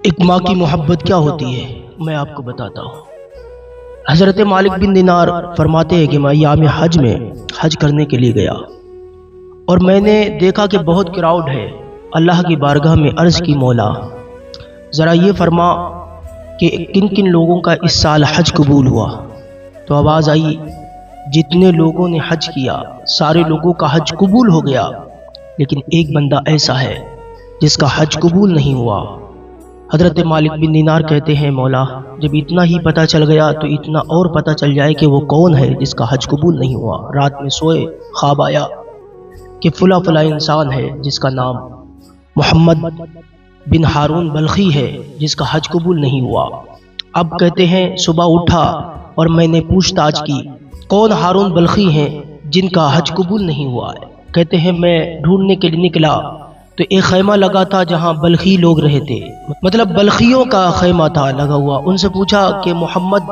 ایک ماں کی محبت کیا ہوتی ہے میں آپ کو بتاتا ہوں۔ حضرت مالک بن دینار فرماتے ہیں کہ میں ایام حج میں حج کرنے کے لیے گیا اور میں نے دیکھا کہ بہت کراؤڈ ہے۔ اللہ کی بارگاہ میں عرض کی مولا ذرا یہ فرما کہ کن کن لوگوں کا اس سال حج قبول ہوا؟ تو آواز آئی جتنے لوگوں نے حج کیا سارے لوگوں کا حج قبول ہو گیا، لیکن ایک بندہ ایسا ہے جس کا حج قبول نہیں ہوا۔ حضرت مالک بن دینار کہتے ہیں مولا جب اتنا ہی پتہ چل گیا تو اتنا اور پتہ چل جائے کہ وہ کون ہے جس کا حج قبول نہیں ہوا۔ رات میں سوئے، خواب آیا کہ فلاں فلاں انسان ہے جس کا نام محمد بن ہارون بلخی ہے جس کا حج قبول نہیں ہوا۔ اب کہتے ہیں صبح اٹھا اور میں نے پوچھ تاچھ کی کون ہارون بلخی ہیں جن کا حج قبول نہیں ہوا ہے؟ کہتے ہیں میں ڈھونڈنے کے لیے نکلا تو ایک خیمہ لگا تھا جہاں بلخی لوگ رہے تھے، مطلب بلخیوں کا خیمہ تھا لگا ہوا۔ ان سے پوچھا کہ محمد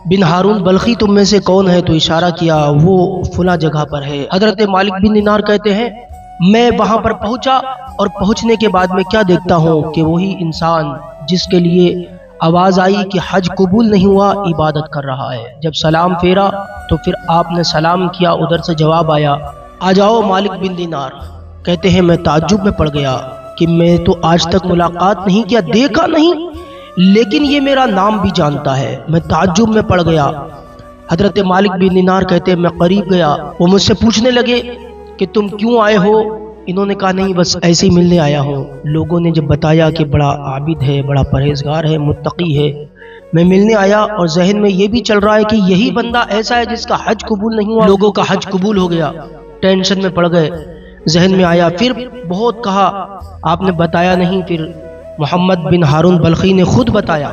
بن ہارون بلخی تم میں سے کون ہے؟ تو اشارہ کیا وہ فلاں جگہ پر ہے۔ حضرت مالک بن دینار کہتے ہیں میں وہاں پر پہنچا اور پہنچنے کے بعد میں کیا دیکھتا ہوں کہ وہی انسان جس کے لیے آواز آئی کہ حج قبول نہیں ہوا عبادت کر رہا ہے۔ جب سلام پھیرا تو پھر آپ نے سلام کیا، ادھر سے جواب آیا آ جاؤ مالک بن دینار۔ کہتے ہیں میں تعجب میں پڑ گیا کہ میں تو آج تک ملاقات نہیں کیا، دیکھا نہیں، لیکن یہ میرا نام بھی جانتا ہے۔ میں تعجب میں پڑ گیا۔ حضرت مالک بن دینار کہتے ہیں میں قریب گیا، وہ مجھ سے پوچھنے لگے کہ تم کیوں آئے ہو؟ انہوں نے کہا نہیں بس ایسے ہی ملنے آیا ہوں۔ لوگوں نے جب بتایا کہ بڑا عابد ہے، بڑا پرہیزگار ہے، متقی ہے، میں ملنے آیا اور ذہن میں یہ بھی چل رہا ہے کہ یہی بندہ ایسا ہے جس کا حج قبول نہیں ہوا۔ لوگوں کا حج قبول ہو گیا، ٹینشن میں پڑ گئے۔ ذہن میں آیا، پھر بہت کہا آپ نے بتایا نہیں۔ پھر محمد بن ہارون بلخی نے خود بتایا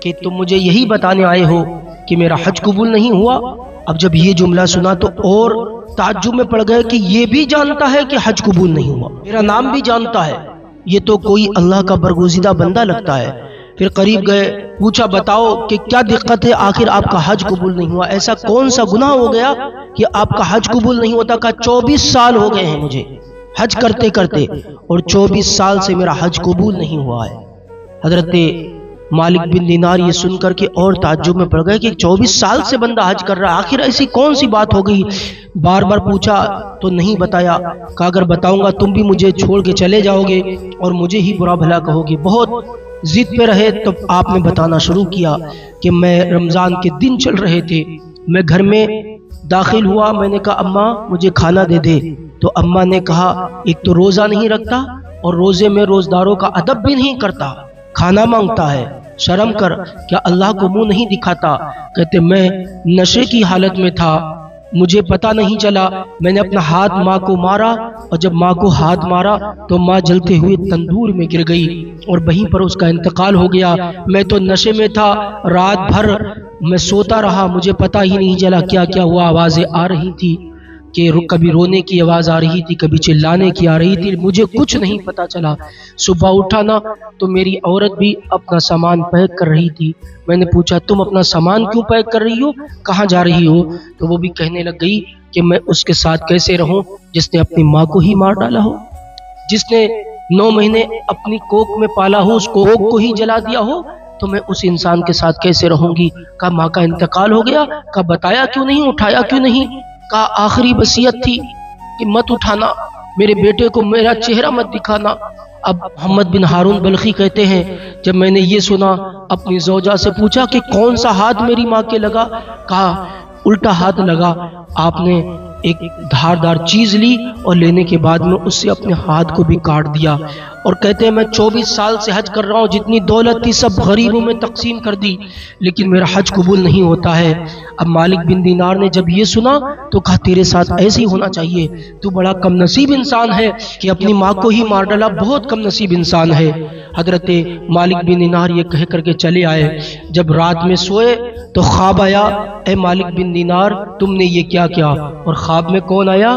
کہ تم مجھے یہی بتانے آئے ہو کہ میرا حج قبول نہیں ہوا۔ اب جب یہ جملہ سنا تو اور تعجب میں پڑ گئے کہ یہ بھی جانتا ہے کہ حج قبول نہیں ہوا، میرا نام بھی جانتا ہے، یہ تو کوئی اللہ کا برگزیدہ بندہ لگتا ہے۔ پھر قریب گئے، پوچھا بتاؤ کہ کیا دقت ہے، آخر آپ کا حج قبول نہیں ہوا؟ ایسا کون سا گناہ ہو گیا کہ آپ کا حج قبول نہیں ہوتا؟ کہا 24 سال ہو گئے ہیں مجھے حج کرتے کرتے اور 24 سال سے میرا حج قبول نہیں ہوا ہے۔ حضرت مالک بن دینار یہ سن کر کے اور تعجب میں پڑ گئے کہ 24 سال سے بندہ حج کر رہا ہے، آخر ایسی کون سی بات ہو گئی؟ بار بار پوچھا تو نہیں بتایا۔ کہا اگر بتاؤں گا تم بھی مجھے چھوڑ کے چلے جاؤ گے اور مجھے ہی برا بھلا کہو گے۔ بہت ضد پہ رہے تو آپ نے بتانا شروع کیا کہ میں رمضان کے دن چل رہے تھے، میں گھر میں داخل ہوا، میں نے کہا اماں مجھے کھانا دے دے، تو اماں نے کہا ایک تو روزہ نہیں رکھتا اور روزے میں روزداروں کا ادب بھی نہیں کرتا، کھانا مانگتا ہے، شرم کر، کیا اللہ کو منہ نہیں دکھاتا؟ کہتے میں نشے کی حالت میں تھا، مجھے پتا نہیں چلا، میں نے اپنا ہاتھ ماں کو مارا اور جب ماں کو ہاتھ مارا تو ماں جلتے ہوئے تندور میں گر گئی اور وہیں پر اس کا انتقال ہو گیا۔ میں تو نشے میں تھا، رات بھر میں سوتا رہا، مجھے پتا ہی نہیں چلا کیا کیا ہوا۔ آوازیں آ رہی تھی کہ کبھی رونے کی آواز آ رہی تھی، کبھی چلانے کی آ رہی تھی، مجھے کچھ نہیں پتا چلا۔ صبح اٹھا نا تو میری عورت بھی اپنا سامان پیک کر رہی تھی۔ میں نے پوچھا تم اپنا سامان کیوں پیک کر رہی ہو، کہاں جا رہی ہو؟ تو وہ بھی کہنے لگ گئی کہ میں اس کے ساتھ کیسے رہوں جس نے اپنی ماں کو ہی مار ڈالا ہو، جس نے 9 مہینے اپنی کوکھ میں پالا ہو، اس کوکھ کو ہی جلا دیا ہو، تو میں اس انسان کے ساتھ کیسے رہوں گی؟ کہا ماں کا انتقال ہو گیا، کہا بتایا کیوں نہیں، اٹھایا کیوں نہیں؟ کہا آخری وصیت تھی کہ مت اٹھانا، میرے بیٹے کو میرا چہرہ مت دکھانا۔ اب محمد بن ہارون بلخی کہتے ہیں جب میں نے یہ سنا اپنی زوجہ سے پوچھا کہ کون سا ہاتھ میری ماں کے لگا؟ کہا الٹا ہاتھ لگا، آپ نے ایک دھاردار چیز لی اور لینے کے بعد میں اس سے اپنے ہاتھ کو بھی کاٹ دیا۔ اور کہتے ہیں میں 24 سال سے حج کر رہا ہوں، جتنی دولت تھی سب غریبوں میں تقسیم کر دی، لیکن میرا حج قبول نہیں ہوتا ہے۔ اب مالک بن دینار نے جب یہ سنا تو کہا تیرے ساتھ ایسے ہی ہونا چاہیے، تو بڑا کم نصیب انسان ہے کہ اپنی ماں کو ہی مار ڈالا، بہت کم نصیب انسان ہے۔ حضرت مالک بن دینار یہ کہہ کر کے چلے آئے۔ جب رات میں سوئے تو خواب آیا اے مالک بن دینار تم نے یہ کیا کیا؟ اور خواب میں کون آیا؟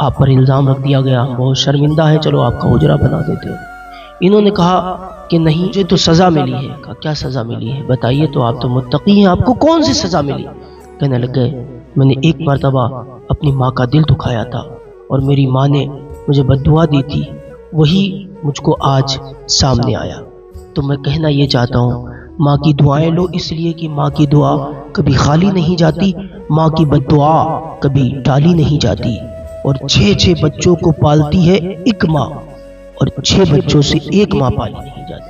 آپ پر الزام رکھ دیا گیا، بہت شرمندہ ہے، چلو آپ کا اجرا بنا دیتے ہیں۔ انہوں نے کہا کہ نہیں، مجھے تو سزا ملی ہے۔ کہا کیا سزا ملی ہے بتائیے، تو آپ تو متقی ہیں، آپ کو کون سی سزا ملی؟ کہنے لگے میں نے ایک مرتبہ اپنی ماں کا دل دکھایا تھا اور میری ماں نے مجھے بد دعا دی تھی، وہی مجھ کو آج سامنے آیا۔ تو میں کہنا یہ چاہتا ہوں، ماں کی دعائیں لو، اس لیے کہ ماں کی دعا کبھی خالی نہیں جاتی، ماں کی بد دعا کبھی ٹالی نہیں جاتی۔ اور 6 بچوں کو پالتی ہے ایک ماں، اور 6 بچوں سے ایک ماں پالی نہیں جاتی۔